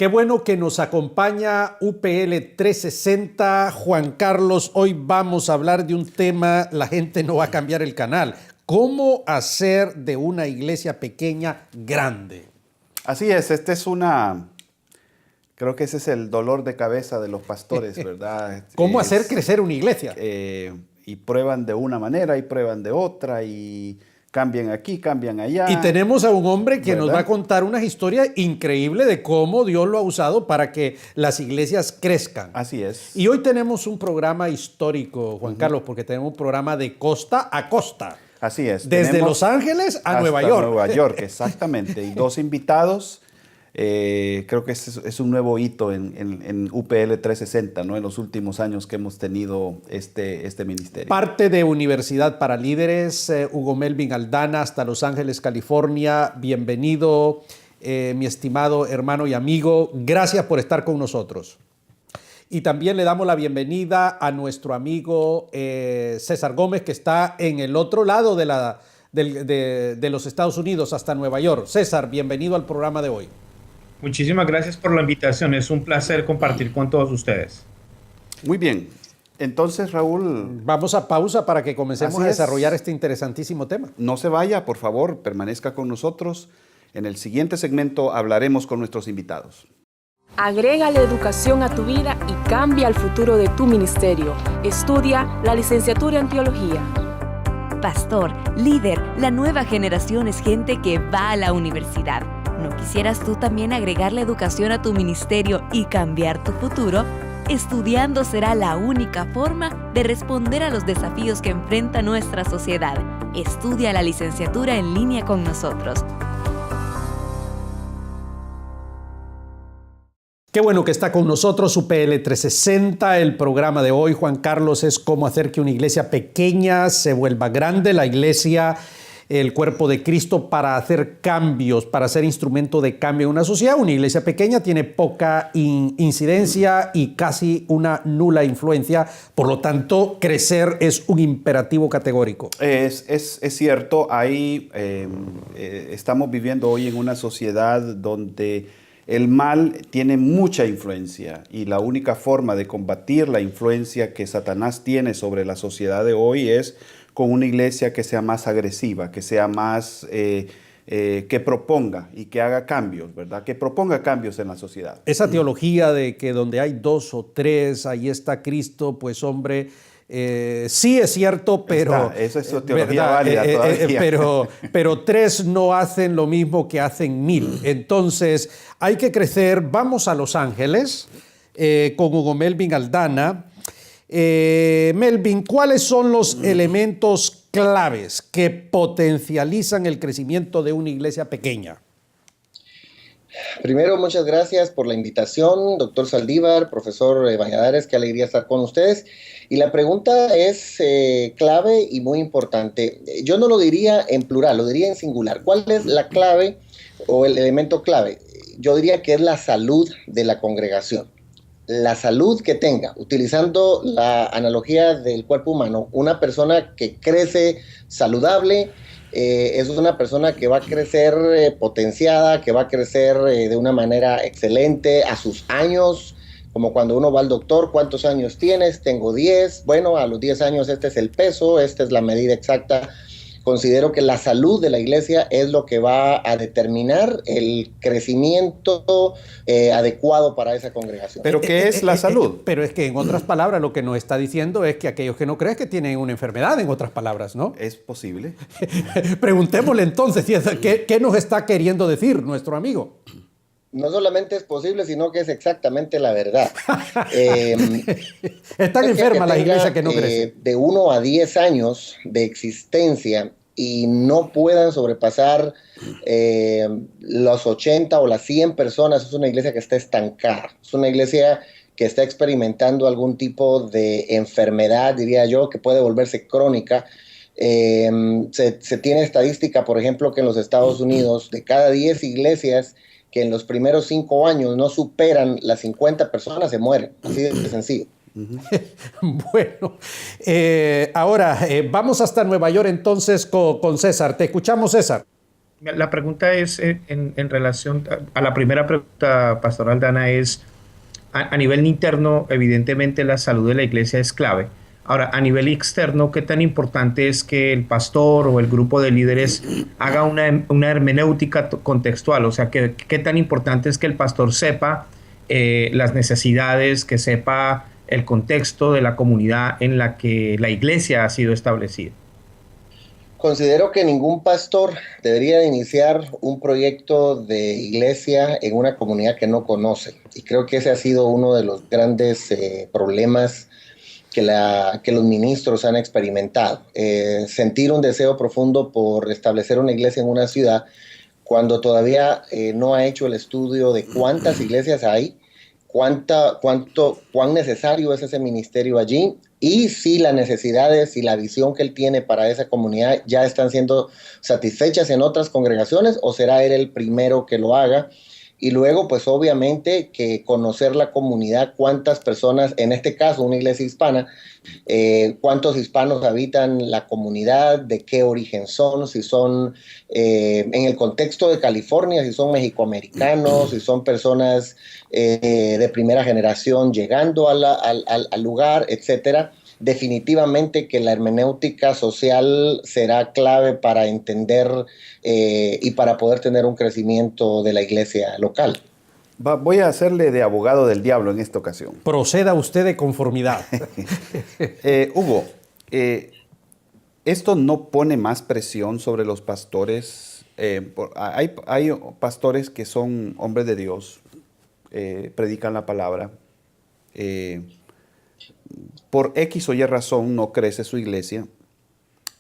Qué bueno que nos acompaña UPL 360. Juan Carlos, hoy vamos a hablar de un tema, la gente no va a cambiar el canal. ¿Cómo hacer de una iglesia pequeña grande? Así es, creo que ese es el dolor de cabeza de los pastores, ¿verdad? ¿Cómo hacer crecer una iglesia? Y prueban de una manera y prueban de otra y cambian aquí, cambian allá. Y tenemos a un hombre que nos va a contar una historia increíble de cómo Dios lo ha usado para que las iglesias crezcan. Así es. Y hoy tenemos un programa histórico, Juan Carlos, porque tenemos un programa de costa a costa. Así es. Desde Los Ángeles a Nueva York. Nueva York, exactamente. Y dos invitados. Creo que es un nuevo hito en UPL 360, ¿no? En los últimos años que hemos tenido este ministerio. Parte de Universidad para Líderes, Hugo Melvin Aldana, hasta Los Ángeles, California. Bienvenido, mi estimado hermano y amigo. Gracias por estar con nosotros. Y también le damos la bienvenida a nuestro amigo César Gómez, que está en el otro lado de los Estados Unidos, hasta Nueva York. César, bienvenido al programa de hoy. Muchísimas gracias por la invitación. Es un placer compartir con todos ustedes. Muy bien. Entonces, Raúl... Vamos a pausa para que comencemos a desarrollar este interesantísimo tema. No se vaya, por favor, permanezca con nosotros. En el siguiente segmento hablaremos con nuestros invitados. Agrega la educación a tu vida y cambia el futuro de tu ministerio. Estudia la licenciatura en teología. Pastor, líder, la nueva generación es gente que va a la universidad. ¿No quisieras tú también agregar la educación a tu ministerio y cambiar tu futuro? Estudiando será la única forma de responder a los desafíos que enfrenta nuestra sociedad. Estudia la licenciatura en línea con nosotros. Qué bueno que está con nosotros UPL 360. El programa de hoy, Juan Carlos, es cómo hacer que una iglesia pequeña se vuelva grande. La iglesia, el cuerpo de Cristo, para hacer cambios, para ser instrumento de cambio en una sociedad. Una iglesia pequeña tiene poca incidencia y casi una nula influencia. Por lo tanto, crecer es un imperativo categórico. Es cierto. Estamos viviendo hoy en una sociedad donde el mal tiene mucha influencia y la única forma de combatir la influencia que Satanás tiene sobre la sociedad de hoy es con una iglesia que sea más agresiva, que sea más, que proponga y que haga cambios, ¿verdad? Que proponga cambios en la sociedad. Esa teología de que donde hay dos o tres, ahí está Cristo, pues hombre, sí es cierto, pero... Esa es su teología válida todavía. Pero tres no hacen lo mismo que hacen 1000. Entonces, hay que crecer. Vamos a Los Ángeles con Hugo Melvin Aldana. Melvin, ¿cuáles son los elementos claves que potencializan el crecimiento de una iglesia pequeña? Primero, muchas gracias por la invitación, doctor Saldívar, profesor Valladares, qué alegría estar con ustedes. Y la pregunta es clave y muy importante. Yo no lo diría en plural, lo diría en singular. ¿Cuál es la clave o el elemento clave? Yo diría que es la salud de la congregación. La salud que tenga, utilizando la analogía del cuerpo humano, una persona que crece saludable, es una persona que va a crecer potenciada, que va a crecer de una manera excelente a sus años, como cuando uno va al doctor, ¿cuántos años tienes? Tengo 10, bueno, a los 10 años este es el peso, esta es la medida exacta. Considero que la salud de la iglesia es lo que va a determinar el crecimiento adecuado para esa congregación. ¿Pero qué es la salud? Pero es que en otras palabras lo que nos está diciendo es que aquellos que no creen que tienen una enfermedad, en otras palabras, ¿no? Es posible. Preguntémosle entonces, ¿qué nos está queriendo decir nuestro amigo? No solamente es posible, sino que es exactamente la verdad. Están enfermas las iglesias que no crecen. De 1 a 10 años de existencia y no puedan sobrepasar los 80 o las 100 personas, es una iglesia que está estancada. Es una iglesia que está experimentando algún tipo de enfermedad, diría yo, que puede volverse crónica. Se tiene estadística, por ejemplo, que en los Estados Unidos, de cada 10 iglesias que en los primeros 5 años no superan las 50 personas, se mueren. Así de sencillo. Bueno, ahora vamos hasta Nueva York entonces con César. Te escuchamos, César. La pregunta es en relación a la primera pregunta, Pastor Aldana, es a nivel interno, evidentemente la salud de la iglesia es clave. Ahora, a nivel externo, ¿qué tan importante es que el pastor o el grupo de líderes haga una hermenéutica contextual? O sea, ¿qué tan importante es que el pastor sepa las necesidades, que sepa el contexto de la comunidad en la que la iglesia ha sido establecida? Considero que ningún pastor debería de iniciar un proyecto de iglesia en una comunidad que no conoce. Y creo que ese ha sido uno de los grandes problemas que los ministros han experimentado. Sentir un deseo profundo por establecer una iglesia en una ciudad cuando todavía no ha hecho el estudio de cuántas iglesias hay, cuán necesario es ese ministerio allí, y si las necesidades y la visión que él tiene para esa comunidad ya están siendo satisfechas en otras congregaciones, o será él el primero que lo haga. Y luego, pues obviamente que conocer la comunidad, cuántas personas, en este caso una iglesia hispana, cuántos hispanos habitan la comunidad, de qué origen son, si son, en el contexto de California, si son mexicoamericanos, si son personas de primera generación llegando al lugar, etcétera. Definitivamente que la hermenéutica social será clave para entender y para poder tener un crecimiento de la iglesia local. Voy a hacerle de abogado del diablo en esta ocasión. Proceda usted de conformidad. Hugo, ¿esto no pone más presión sobre los pastores? Hay pastores que son hombres de Dios, predican la palabra, por X o Y razón no crece su iglesia,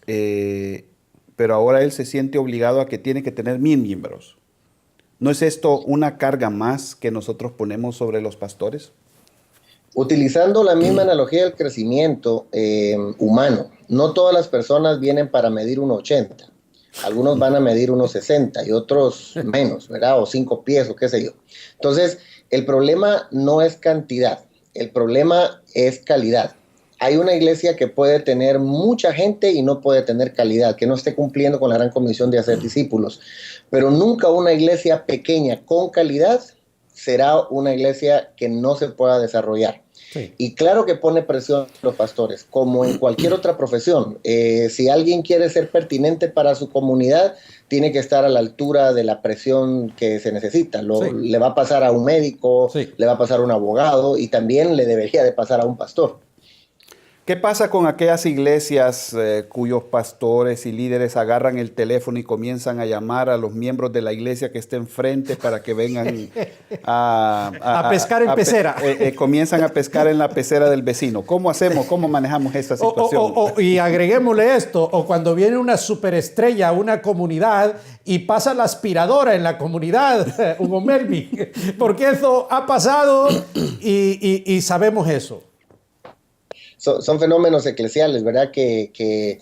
pero ahora él se siente obligado a que tiene que tener 1000 miembros. ¿No es esto una carga más que nosotros ponemos sobre los pastores? Utilizando la misma analogía del crecimiento humano, no todas las personas vienen para medir 1,80. Algunos van a medir 1,60 y otros menos, ¿verdad? O 5 pies o qué sé yo. Entonces, el problema no es cantidad, el problema es calidad. Hay una iglesia que puede tener mucha gente y no puede tener calidad, que no esté cumpliendo con la gran comisión de hacer discípulos. Pero nunca una iglesia pequeña con calidad será una iglesia que no se pueda desarrollar. Sí. Y claro que pone presión a los pastores, como en cualquier otra profesión. Si alguien quiere ser pertinente para su comunidad, tiene que estar a la altura de la presión que se necesita. Le va a pasar a un médico, le va a pasar a un abogado y también le debería de pasar a un pastor. ¿Qué pasa con aquellas iglesias cuyos pastores y líderes agarran el teléfono y comienzan a llamar a los miembros de la iglesia que estén frente para que vengan a pescar en pecera? Comienzan a pescar en la pecera del vecino. ¿Cómo hacemos? ¿Cómo manejamos esta situación? Y agreguémosle esto, o cuando viene una superestrella a una comunidad y pasa la aspiradora en la comunidad, Hugo Melvin, porque eso ha pasado y sabemos eso. Son fenómenos eclesiales, ¿verdad? Que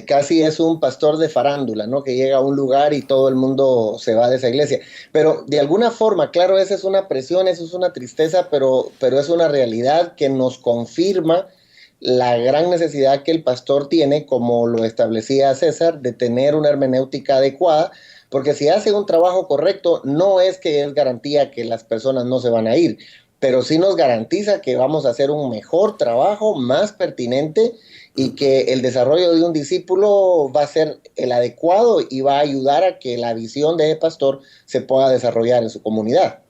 casi es un pastor de farándula, ¿no? Que llega a un lugar y todo el mundo se va de esa iglesia. Pero de alguna forma, claro, esa es una presión, eso es una tristeza, pero es una realidad que nos confirma la gran necesidad que el pastor tiene, como lo establecía César, de tener una hermenéutica adecuada, porque si hace un trabajo correcto, no es que es garantía que las personas no se van a ir, pero sí nos garantiza que vamos a hacer un mejor trabajo, más pertinente, y que el desarrollo de un discípulo va a ser el adecuado y va a ayudar a que la visión de ese pastor se pueda desarrollar en su comunidad.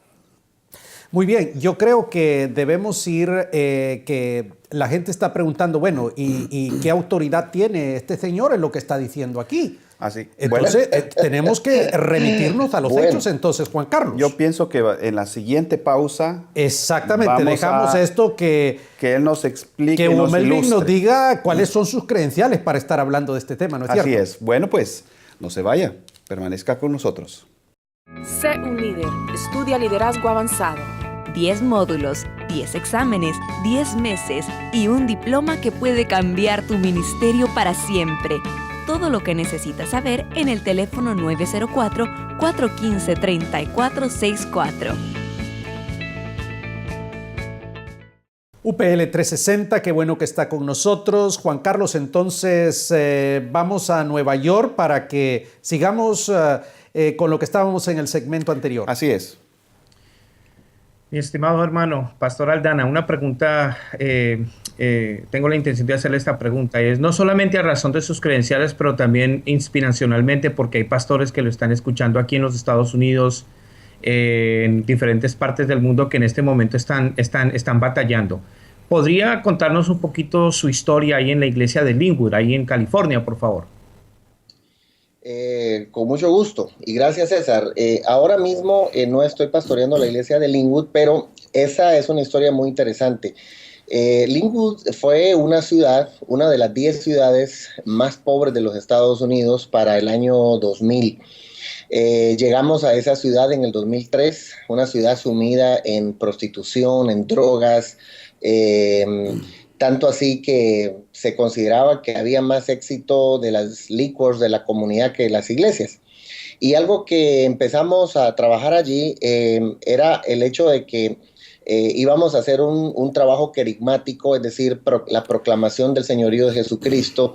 Muy bien, yo creo que debemos ir, que la gente está preguntando, bueno, ¿y qué autoridad tiene este señor en lo que está diciendo aquí? Así. Entonces, tenemos que remitirnos a los hechos, entonces, Juan Carlos. Yo pienso que en la siguiente pausa... Exactamente, dejamos esto que él nos explique, que Hugo Melvin nos diga cuáles son sus credenciales para estar hablando de este tema, ¿no es cierto? Así es. Bueno, pues, no se vaya, permanezca con nosotros. Sé un líder, estudia liderazgo avanzado. 10 módulos, 10 exámenes, 10 meses y un diploma que puede cambiar tu ministerio para siempre. Todo lo que necesitas saber en el teléfono 904-415-3464. UPL 360, qué bueno que está con nosotros. Juan Carlos, entonces vamos a Nueva York para que sigamos con lo que estábamos en el segmento anterior. Así es. Mi estimado hermano, Pastor Aldana, una pregunta, tengo la intención de hacerle esta pregunta, y es no solamente a razón de sus credenciales, pero también inspiracionalmente, porque hay pastores que lo están escuchando aquí en los Estados Unidos, en diferentes partes del mundo que en este momento están batallando. ¿Podría contarnos un poquito su historia ahí en la iglesia de Linwood, ahí en California, por favor? Con mucho gusto y gracias, César. Ahora mismo no estoy pastoreando la iglesia de Linwood, pero esa es una historia muy interesante. Linwood fue una ciudad, una de las 10 ciudades más pobres de los Estados Unidos para el año 2000. Llegamos a esa ciudad en el 2003, una ciudad sumida en prostitución, en drogas, tanto así que se consideraba que había más éxito de las liquors de la comunidad que las iglesias. Y algo que empezamos a trabajar allí era el hecho de que íbamos a hacer un trabajo querigmático, es decir, la proclamación del señorío de Jesucristo.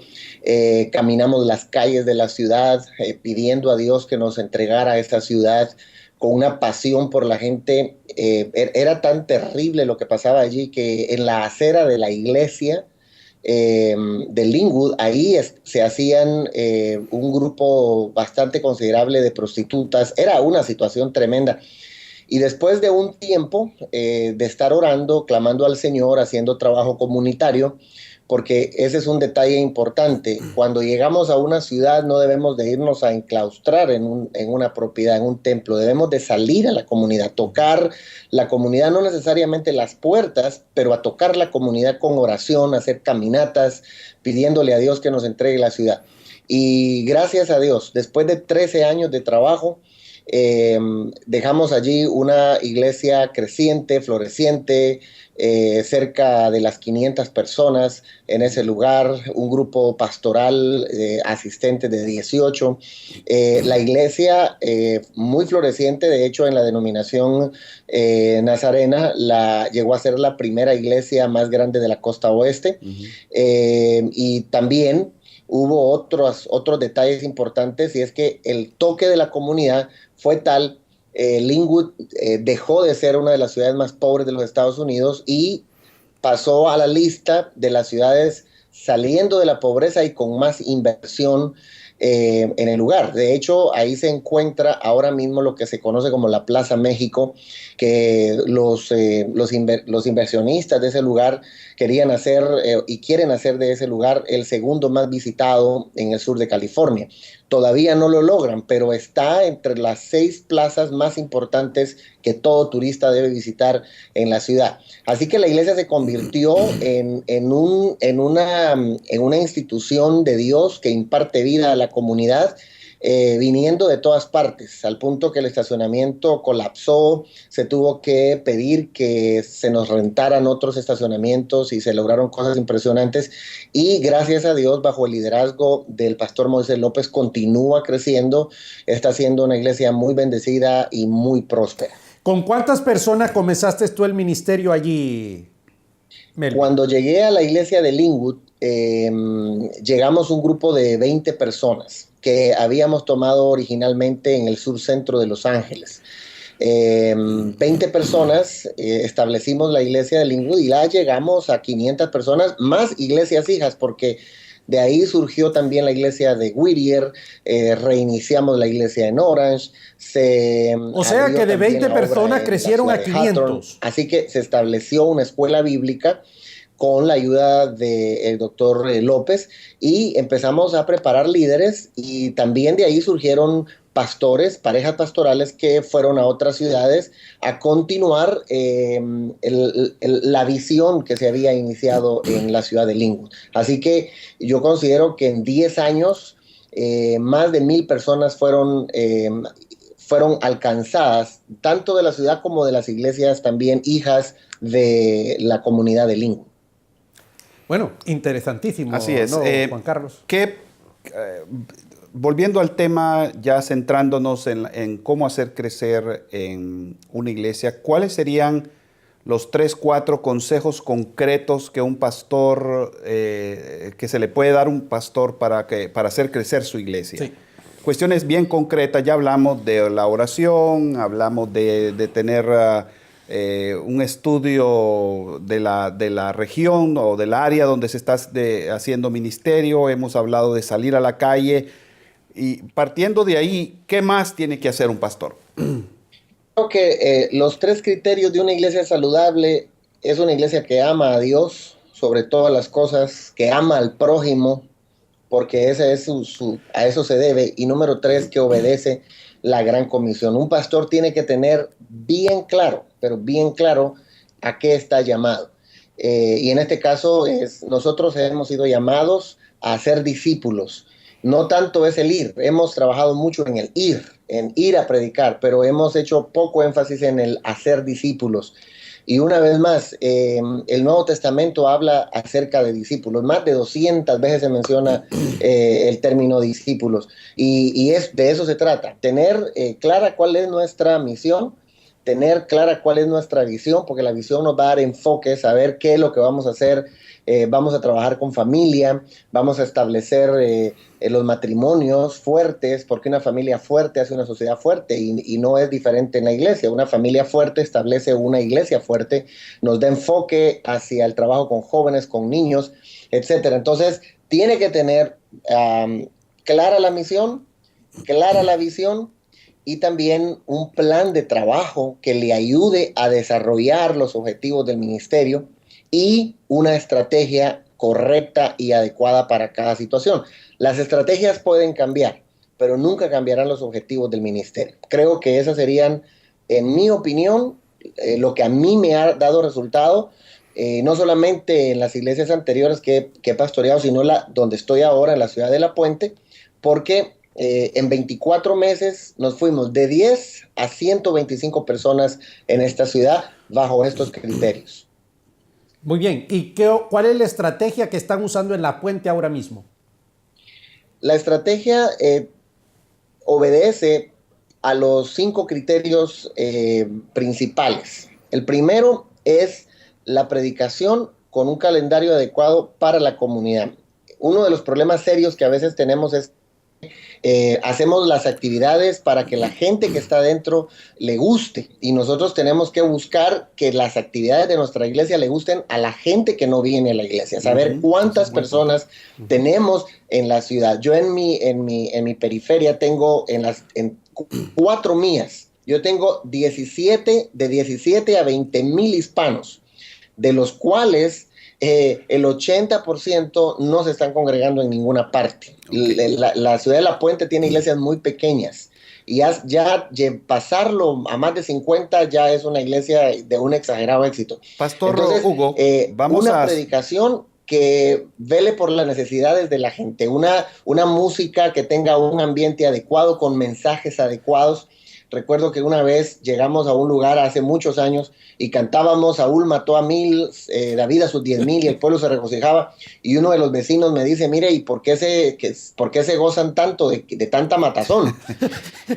Caminamos las calles de la ciudad pidiendo a Dios que nos entregara esta ciudad con una pasión por la gente. Era tan terrible lo que pasaba allí que en la acera de la iglesia de Linwood, ahí se hacían un grupo bastante considerable de prostitutas. Era una situación tremenda. Y después de un tiempo de estar orando, clamando al Señor, haciendo trabajo comunitario, porque ese es un detalle importante. Cuando llegamos a una ciudad no debemos de irnos a enclaustrar en una propiedad, en un templo. Debemos de salir a la comunidad, tocar la comunidad, no necesariamente las puertas, pero a tocar la comunidad con oración, hacer caminatas, pidiéndole a Dios que nos entregue la ciudad. Y gracias a Dios, después de 13 años de trabajo, dejamos allí una iglesia creciente, floreciente, cerca de las 500 personas en ese lugar, un grupo pastoral asistente de 18. La iglesia muy floreciente, de hecho en la denominación nazarena llegó a ser la primera iglesia más grande de la costa oeste. Y también hubo otros detalles importantes, y es que el toque de la comunidad fue tal. Linwood dejó de ser una de las ciudades más pobres de los Estados Unidos y pasó a la lista de las ciudades saliendo de la pobreza y con más inversión en el lugar. De hecho, ahí se encuentra ahora mismo lo que se conoce como la Plaza México, que los inversionistas de ese lugar querían hacer y quieren hacer de ese lugar el segundo más visitado en el sur de California. Todavía no lo logran, pero está entre las 6 plazas más importantes que todo turista debe visitar en la ciudad. Así que la iglesia se convirtió en una institución de Dios que imparte vida a la comunidad, viniendo de todas partes, al punto que el estacionamiento colapsó. Se tuvo que pedir que se nos rentaran otros estacionamientos y se lograron cosas impresionantes, y gracias a Dios, bajo el liderazgo del pastor Moisés López, continúa creciendo. Está siendo una iglesia muy bendecida y muy próspera. ¿Con cuántas personas comenzaste tú el ministerio allí, Melvin? Cuando llegué a la iglesia de Linwood, llegamos un grupo de 20 personas que habíamos tomado originalmente en el sur centro de Los Ángeles. 20 personas, establecimos la iglesia de Linwood y la llegamos a 500 personas, más iglesias hijas, porque de ahí surgió también la iglesia de Whittier, reiniciamos la iglesia en Orange. O sea que de 20 personas crecieron a 500. Así que se estableció una escuela bíblica con la ayuda del doctor López, y empezamos a preparar líderes, y también de ahí surgieron pastores, parejas pastorales que fueron a otras ciudades a continuar la visión que se había iniciado en la ciudad de Linwood. Así que yo considero que en 10 años más de 1,000 personas fueron alcanzadas, tanto de la ciudad como de las iglesias también hijas de la comunidad de Linwood. Bueno, interesantísimo. Así es, ¿no, Juan Carlos? Volviendo al tema, ya centrándonos en cómo hacer crecer en una iglesia, ¿cuáles serían los 3, 4 consejos concretos que un pastor, que se le puede dar a un pastor para hacer crecer su iglesia. Sí. Cuestiones bien concretas, ya hablamos de la oración, hablamos de tener un estudio de la región o del área donde se está haciendo ministerio, hemos hablado de salir a la calle, y partiendo de ahí, ¿qué más tiene que hacer un pastor? Creo que los 3 criterios de una iglesia saludable es una iglesia que ama a Dios sobre todas las cosas, que ama al prójimo, porque ese es a eso se debe, y número 3, que obedece la gran comisión. Un pastor tiene que tener bien claro, pero bien claro, a qué está llamado. Y en este caso, nosotros hemos sido llamados a ser discípulos. No tanto es el ir, hemos trabajado mucho en el ir a predicar, pero hemos hecho poco énfasis en el hacer discípulos. Y una vez más, el Nuevo Testamento habla acerca de discípulos. Más de 200 veces se menciona el término discípulos. Y de eso se trata. Tener clara cuál es nuestra misión, tener clara cuál es nuestra visión, porque la visión nos va a dar enfoque, saber qué es lo que vamos a hacer. Vamos a trabajar con familia, vamos a establecer los matrimonios fuertes, porque una familia fuerte hace una sociedad fuerte, y no es diferente en la iglesia. Una familia fuerte establece una iglesia fuerte, nos da enfoque hacia el trabajo con jóvenes, con niños, etcétera. Entonces, tiene que tener clara la misión, clara la visión, y también un plan de trabajo que le ayude a desarrollar los objetivos del ministerio, y una estrategia correcta y adecuada para cada situación. Las estrategias pueden cambiar, pero nunca cambiarán los objetivos del ministerio. Creo que esas serían, en mi opinión, lo que a mí me ha dado resultado, no solamente en las iglesias anteriores que he pastoreado, sino donde estoy ahora, en la ciudad de La Puente, porque en 24 meses nos fuimos de 10 a 125 personas en esta ciudad bajo estos criterios. Muy bien. ¿Y cuál es la estrategia que están usando en La Puente ahora mismo? La estrategia obedece a los 5 criterios principales. El primero es la predicación con un calendario adecuado para la comunidad. Uno de los problemas serios que a veces tenemos es hacemos las actividades para que la gente que está dentro le guste, y nosotros tenemos que buscar que las actividades de nuestra iglesia le gusten a la gente que no viene a la iglesia, saber cuántas personas tenemos en la ciudad. Yo en mi periferia tengo en 4 millas, yo tengo de 17 a 20,000 hispanos, de los cuales el 80% no se están congregando en ninguna parte. Okay. La ciudad de La Puente tiene iglesias muy pequeñas, y ya pasarlo a más de 50 ya es una iglesia de un exagerado éxito. Pastor Hugo, vamos a predicación que vele por las necesidades de la gente, una música que tenga un ambiente adecuado, con mensajes adecuados. Recuerdo que una vez llegamos a un lugar hace muchos años y cantábamos Saúl mató a 1,000, David a sus 10,000, y el pueblo se regocijaba, y uno de los vecinos me dice, mire, ¿y por qué se gozan tanto de tanta matazón?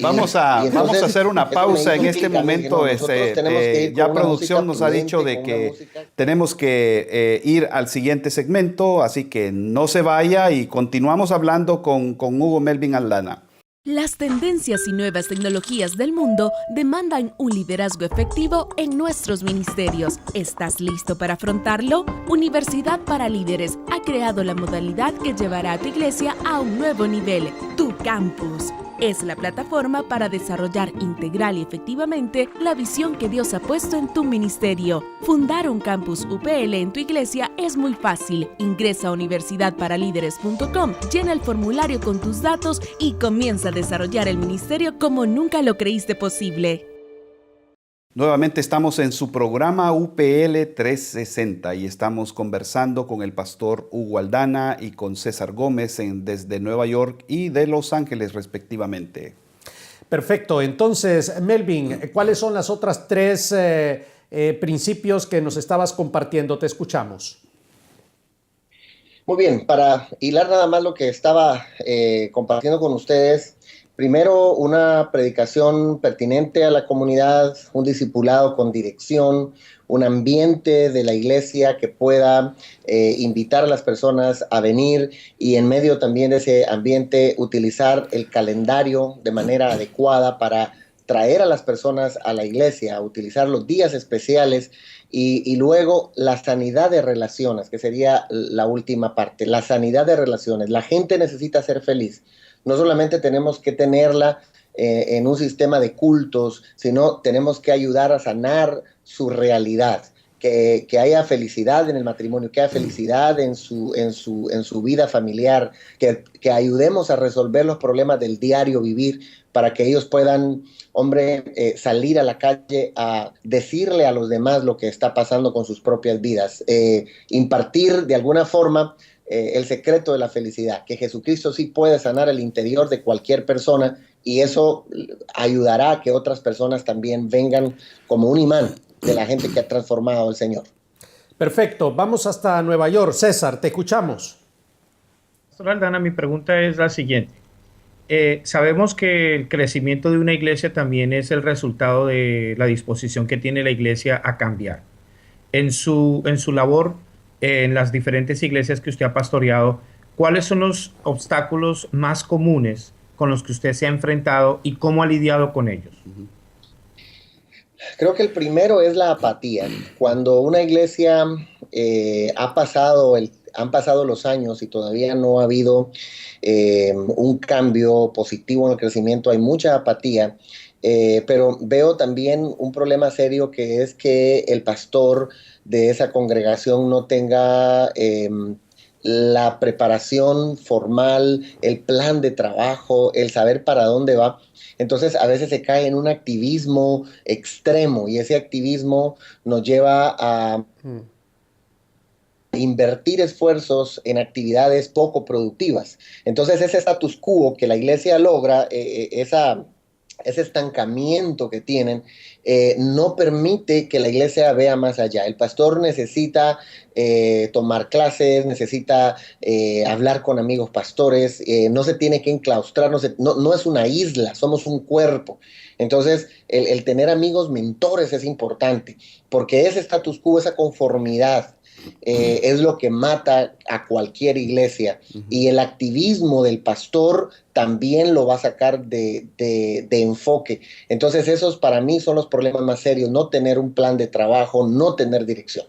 Vamos a hacer una pausa en este momento. Ya producción nos ha dicho de que tenemos que ir al siguiente segmento, así que no se vaya, y continuamos hablando con Hugo Melvin Aldana. Las tendencias y nuevas tecnologías del mundo demandan un liderazgo efectivo en nuestros ministerios. ¿Estás listo para afrontarlo? Universidad para Líderes ha creado la modalidad que llevará a tu iglesia a un nuevo nivel, Tu Campus. Es la plataforma para desarrollar integral y efectivamente la visión que Dios ha puesto en tu ministerio. Fundar un campus UPL en tu iglesia es muy fácil. Ingresa a universidadparalíderes.com, llena el formulario con tus datos y comienza a desarrollar el ministerio como nunca lo creíste posible. Nuevamente estamos en su programa UPL 360 y estamos conversando con el pastor Hugo Aldana y con César Gómez desde Nueva York y de Los Ángeles respectivamente. Perfecto. Entonces, Melvin, ¿cuáles son las otras 3 principios que nos estabas compartiendo? Te escuchamos. Muy bien, para hilar nada más lo que estaba compartiendo con ustedes. Primero, una predicación pertinente a la comunidad, un discipulado con dirección, un ambiente de la iglesia que pueda invitar a las personas a venir y en medio también de ese ambiente utilizar el calendario de manera adecuada para traer a las personas a la iglesia, utilizar los días especiales y luego la sanidad de relaciones, que sería la última parte, la sanidad de relaciones. La gente necesita ser feliz. No solamente tenemos que tenerla en un sistema de cultos, sino tenemos que ayudar a sanar su realidad. Que haya felicidad en el matrimonio, que haya felicidad en su vida familiar, que ayudemos a resolver los problemas del diario vivir para que ellos puedan, salir a la calle a decirle a los demás lo que está pasando con sus propias vidas, impartir de alguna forma el secreto de la felicidad, que Jesucristo sí puede sanar el interior de cualquier persona y eso ayudará a que otras personas también vengan como un imán de la gente que ha transformado el Señor. Perfecto, vamos hasta Nueva York. César, te escuchamos. Pastor Aldana, mi pregunta es la siguiente. Sabemos que el crecimiento de una iglesia también es el resultado de la disposición que tiene la iglesia a cambiar. En su labor, en las diferentes iglesias que usted ha pastoreado, ¿cuáles son los obstáculos más comunes con los que usted se ha enfrentado y cómo ha lidiado con ellos? Creo que el primero es la apatía. Cuando una iglesia han pasado los años y todavía no ha habido un cambio positivo en el crecimiento, hay mucha apatía, pero veo también un problema serio que es que el pastor de esa congregación no tenga la preparación formal, el plan de trabajo, el saber para dónde va. Entonces a veces se cae en un activismo extremo y ese activismo nos lleva a invertir esfuerzos en actividades poco productivas. Entonces ese status quo que la iglesia logra, ese estancamiento que tienen, no permite que la iglesia vea más allá. El pastor necesita tomar clases, necesita hablar con amigos pastores, no se tiene que enclaustrar, no es una isla, somos un cuerpo. Entonces, el tener amigos mentores es importante, porque ese status quo, esa conformidad, es lo que mata a cualquier iglesia. Y el activismo del pastor también lo va a sacar de enfoque. Entonces esos para mí son los problemas más serios, no tener un plan de trabajo, no tener dirección.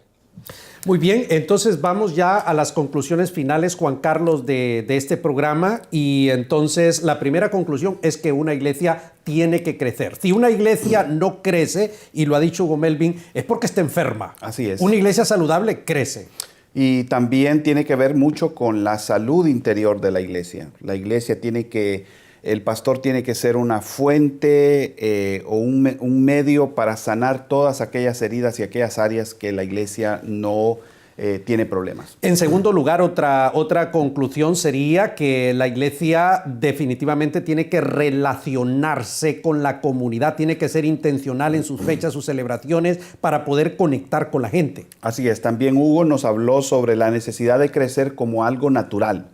Muy bien, entonces vamos ya a las conclusiones finales, Juan Carlos, de este programa. Y entonces la primera conclusión es que una iglesia tiene que crecer. Si una iglesia no crece, y lo ha dicho Hugo Melvin, es porque está enferma. Así es. Una iglesia saludable crece. Y también tiene que ver mucho con la salud interior de la iglesia. La iglesia el pastor tiene que ser una fuente o un medio para sanar todas aquellas heridas y aquellas áreas que la iglesia no tiene problemas. En segundo lugar, otra conclusión sería que la iglesia definitivamente tiene que relacionarse con la comunidad, tiene que ser intencional en sus fechas, sus celebraciones, para poder conectar con la gente. Así es. También Hugo nos habló sobre la necesidad de crecer como algo natural.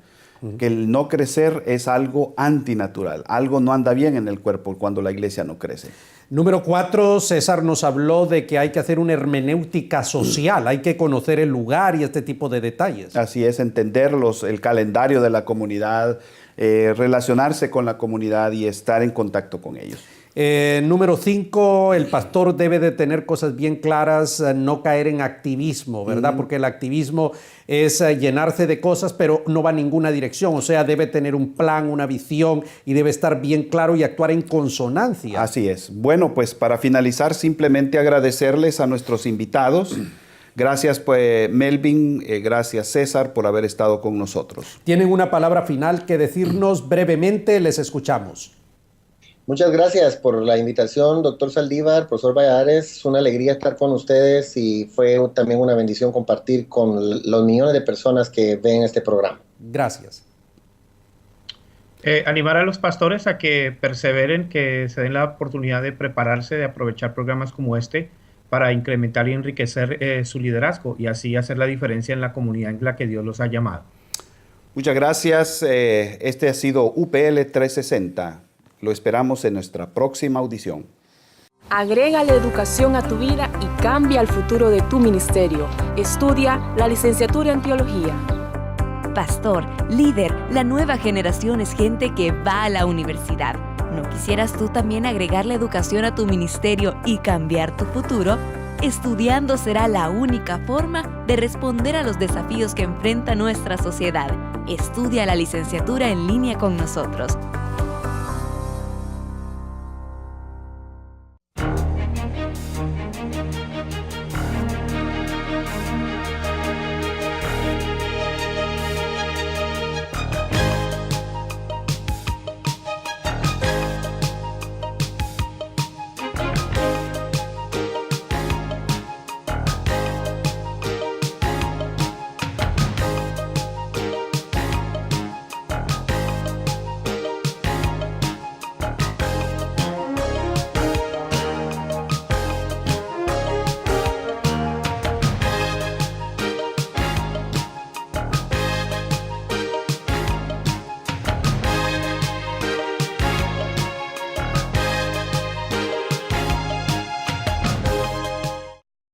Que el no crecer es algo antinatural. Algo no anda bien en el cuerpo cuando la iglesia no crece. Número 4, César nos habló de que hay que hacer una hermenéutica social, hay que conocer el lugar y este tipo de detalles. Así es, entender el calendario de la comunidad, relacionarse con la comunidad y estar en contacto con ellos. Número 5, el pastor debe de tener cosas bien claras, no caer en activismo, ¿verdad? Porque el activismo es llenarse de cosas, pero no va a ninguna dirección. O sea, debe tener un plan, una visión y debe estar bien claro y actuar en consonancia. Así es. Bueno, pues para finalizar, simplemente agradecerles a nuestros invitados. Gracias, pues, Melvin, gracias, César, por haber estado con nosotros. ¿Tienen una palabra final que decirnos brevemente? Les escuchamos. Muchas gracias por la invitación, doctor Saldívar, profesor Valladares. Es una alegría estar con ustedes y fue también una bendición compartir con los millones de personas que ven este programa. Gracias. Animar a los pastores a que perseveren, que se den la oportunidad de prepararse, de aprovechar programas como este para incrementar y enriquecer su liderazgo y así hacer la diferencia en la comunidad en la que Dios los ha llamado. Muchas gracias. Este ha sido UPL 360. Lo esperamos en nuestra próxima audición. Agrega la educación a tu vida y cambia el futuro de tu ministerio. Estudia la licenciatura en teología. Pastor, líder, la nueva generación es gente que va a la universidad. ¿No quisieras tú también agregar la educación a tu ministerio y cambiar tu futuro? Estudiando será la única forma de responder a los desafíos que enfrenta nuestra sociedad. Estudia la licenciatura en línea con nosotros.